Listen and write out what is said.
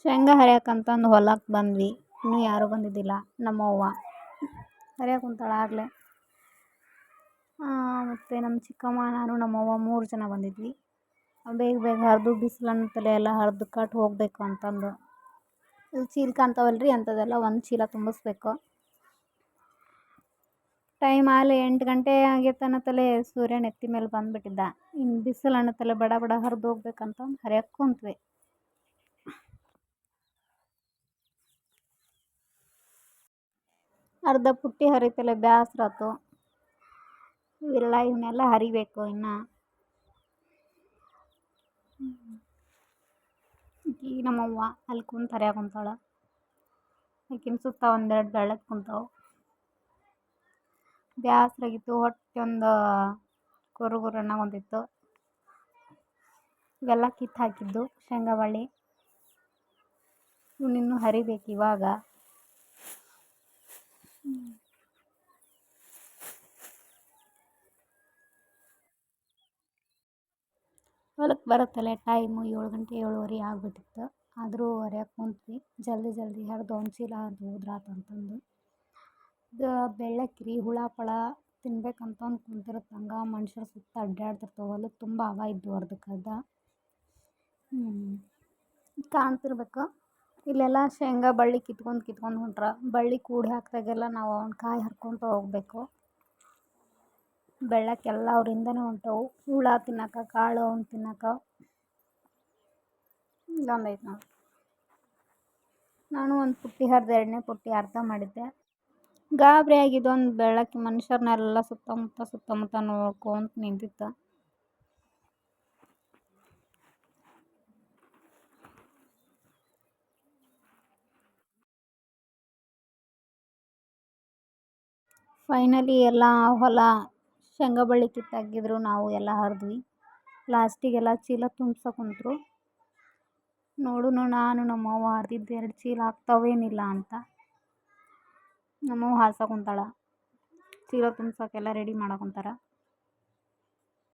ಶೇಂಗಾ ಹರಿಯಾಕಂತಂದು ಹೊಲಕ್ಕೆ ಬಂದ್ವಿ. ಇನ್ನೂ ಯಾರೂ ಬಂದಿದ್ದಿಲ್ಲ. ನಮ್ಮವ್ವ ಹರಿಯಾಕ ಕುಂತಾಳ ಆಗಲೇ. ಮತ್ತು ನಮ್ಮ ಚಿಕ್ಕಮ್ಮ, ನಾನು, ನಮ್ಮವ್ವ 3 ಜನ ಬಂದಿದ್ವಿ. ಬೇಗ ಬೇಗ ಹರಿದು ಬಿಸಿಲನ್ನು ತಲೆ ಎಲ್ಲ ಹರಿದು ಕಟ್ ಹೋಗಬೇಕು ಅಂತಂದು. ಇಲ್ಲಿ ಚೀಲ ಕಾಣ್ತಾವಲ್ರಿ, ಅಂಥದ್ದೆಲ್ಲ ಒಂದು ಚೀಲ ತುಂಬಿಸ್ಬೇಕು. ಟೈಮ್ ಆಗಲೇ 8 ಗಂಟೆ ಆಗೈತನ್ನತ್ತಲೇ ಸೂರ್ಯ ನೆತ್ತಿ ಮೇಲೆ ಬಂದುಬಿಟ್ಟಿದ್ದ. ಇನ್ನು ಬಿಸಿಲು ಅನ್ನತ್ತಲೇ ಬಡ ಬಡ ಹರಿದು ಹೋಗ್ಬೇಕಂತಂದು ಹರಿಯಕ್ಕೆ ಕುಂತ್ವಿ. ಅರ್ಧ ಪುಟ್ಟಿ ಹರಿತಲೆ ಬೇಸ್ರಾತು. ಇವನ್ನೆಲ್ಲ ಹರಿಬೇಕು ಇನ್ನು. ಈಗ ನಮ್ಮವ್ವ ಅಲ್ಲಿ ಕುಂತು ಹರಿಯಾಕ ಕುಂತಾಳ. ಆಕಿನ ಸುತ್ತ ಒಂದೆರಡು ಬೆಳ್ಳಕ್ಕೆ ಕುಂತಾವು. ಬೇಸ್ರಾಗಿತ್ತು, ಹೊಟ್ಟೆ ಒಂದು ಕುರುಗುರು ಅನ್ನೋವಂತಿತ್ತು. ಇವೆಲ್ಲ ಕಿತ್ತು ಹಾಕಿದ್ದು ಶೇಂಗಾ ಬಳ್ಳಿ. ಇವನಿನ್ನೂ ಹರಿಬೇಕು ಇವಾಗ. ಹೊಲಕ್ಕೆ ಬರುತ್ತಲೇ ಟೈಮು 7 ಗಂಟೆ 7:15 ಆಗಿಬಿಟ್ಟಿತ್ತು. ಆದರೂ ಹರಿಯಾಕ ಕುಂತ್ವಿ. ಜಲ್ದಿ ಜಲ್ದಿ ಹರಿದು ಒಂದು ಚೀಲ ಹರಿದು ಹೋದ್ರಾತಂತಂದು. ಇದು ಬೆಳ್ಳಕ್ಕಿರಿ ಹುಳ ಪಳ ತಿನ್ಬೇಕಂತಂದು ಕುಂತಿರುತ್ತೆ. ಹಂಗೆ ಮನುಷ್ಯರು ಸುತ್ತ ಅಡ್ಡಾಡ್ತಿರ್ತಾವೆ. ಹೊಲಕ್ಕೆ ತುಂಬ ಹವ ಇದ್ದು ಅರ್ಧಕ್ಕರ್ಧ ಕಾಣ್ತಿರ್ಬೇಕು. ಇಲ್ಲೆಲ್ಲ ಶೇಂಗಾ ಬಳ್ಳಿ ಕಿತ್ಕೊಂಡು ಹೊಂಟ್ರ. ಬಳ್ಳಿ ಕೂಡಿ ಹಾಕಿದಾಗೆಲ್ಲ ನಾವು ಅವ್ನ ಕಾಯಿ ಹರ್ಕೊತ ಹೋಗಬೇಕು. ಬೆಳ್ಳಕ್ಕೆಲ್ಲ ಅವರಿಂದನೇ ಹೊಂಟವು. ಹುಳ ತಿನ್ನಕ್ಕೆ, ಕಾಳು ಅವ್ನು ತಿನ್ನಕ್ಕೆ. ಇಲ್ಲೊಂದೈತೆ ನೋಡಿ. ನಾನು ಒಂದು ಪುಟ್ಟಿ ಹರಿದೆ, 2ನೇ ಪುಟ್ಟಿ ಅರ್ಧ ಮಾಡಿದ್ದೆ. ಗಾಬರಿ ಆಗಿದ್ದೊಂದು ಬೆಳ್ಳಕ್ಕಿ ಮನುಷ್ಯರನ್ನೆಲ್ಲ ಸುತ್ತಮುತ್ತ ನೋಡ್ಕೊಂತ ನಿಂತಿತ್ತು. ಫೈನಲಿ ಎಲ್ಲ ಹೊಲ ಶೇಂಗಾ ಬಳ್ಳಿ ಕಿತ್ತಾಕಿದ್ರು. ನಾವು ಎಲ್ಲ ಹರಿದ್ವಿ. ಲಾಸ್ಟಿಗೆಲ್ಲ ಚೀಲ ತುಂಬ್ಸೋ ಕುಂತರು. ನೋಡುನು ನಾನು ನಮ್ಮವ್ವ ಹರಿದಿದ್ದು 2 ಚೀಲ ಆಗ್ತಾವೇನಿಲ್ಲ ಅಂತ. ನಮ್ಮವ್ವ ಹಾಸ ಕುಂತಾಳ. ಚೀಲ ತುಂಬ್ಸೋಕೆಲ್ಲ ರೆಡಿ ಮಾಡಕೊಂತಾರ.